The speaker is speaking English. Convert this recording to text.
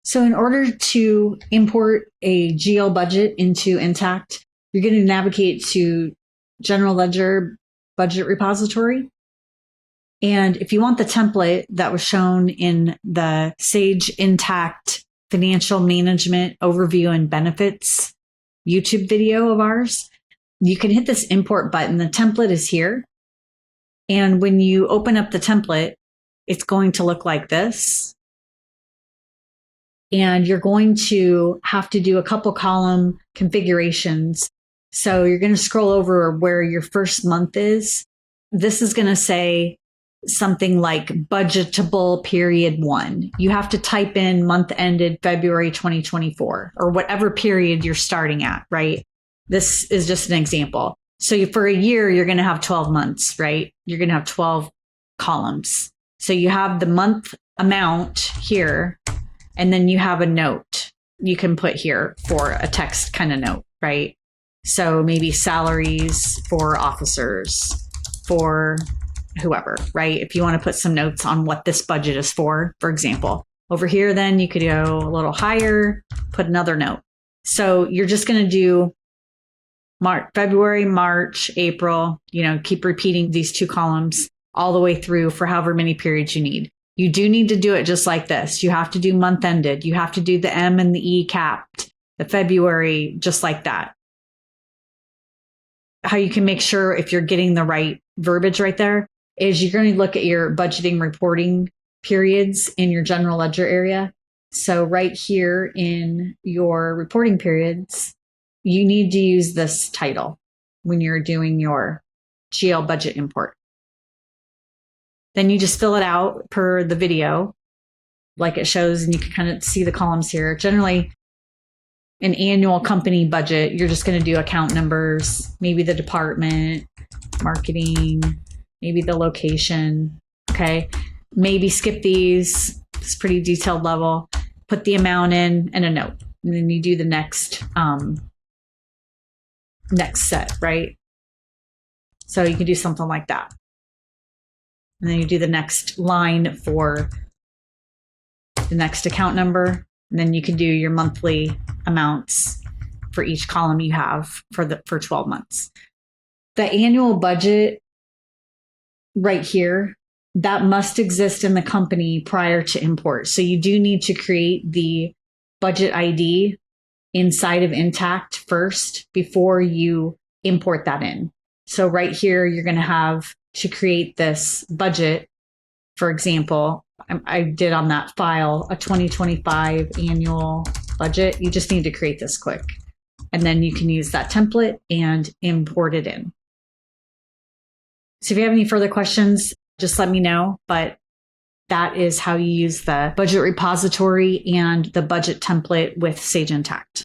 So in order to import a GL budget into Intacct, you're going to navigate to General Ledger Budget Repository. And if you want the template that was shown in the Sage Intacct Financial Management Overview and Benefits YouTube video of ours, you can hit this import button. The template is here. And when you open up the template, it's going to look like this. And you're going to have to do a couple column configurations. So you're going to scroll over where your first month is. This is going to say something like budgetable period 1. You have to type in month ended February 2024 or whatever period you're starting at, right? This is just an example. So for a year, you're going to have 12 months, right? You're going to have 12 columns. So you have the month amount here, and then you have a note you can put here for a text kind of note, right? So maybe salaries for officers, for whoever, right? If you want to put some notes on what this budget is for example. Over here, then you could go a little higher, put another note. So you're just going to do February, March, April, keep repeating these 2 columns all the way through for however many periods you need. You do need to do it just like this. You have to do month ended. You have to do the M and the E capped, the February, just like that. How you can make sure if you're getting the right verbiage right there is you're going to look at your budgeting reporting periods in your general ledger area. So right here in your reporting periods, you need to use this title when you're doing your GL budget import. Then you just fill it out per the video like it shows, and you can kind of see the columns here. Generally, an annual company budget, you're just going to do account numbers, maybe the department, marketing, maybe the location. Okay. Maybe skip these. It's pretty detailed level. Put the amount in and a note. And then you do the next set, right? So you can do something like that. And then you do the next line for the next account number. And then you can do your monthly amounts for each column you have for 12 months. The annual budget right here, that must exist in the company prior to import. So you do need to create the budget ID inside of Intacct first before you import that in. So right here, you're going to have to create this budget. For example, I did on that file a 2025 annual budget. You just need to create this quick. And then you can use that template and import it in. So if you have any further questions, just let me know. But that is how you use the budget repository and the budget template with Sage Intacct.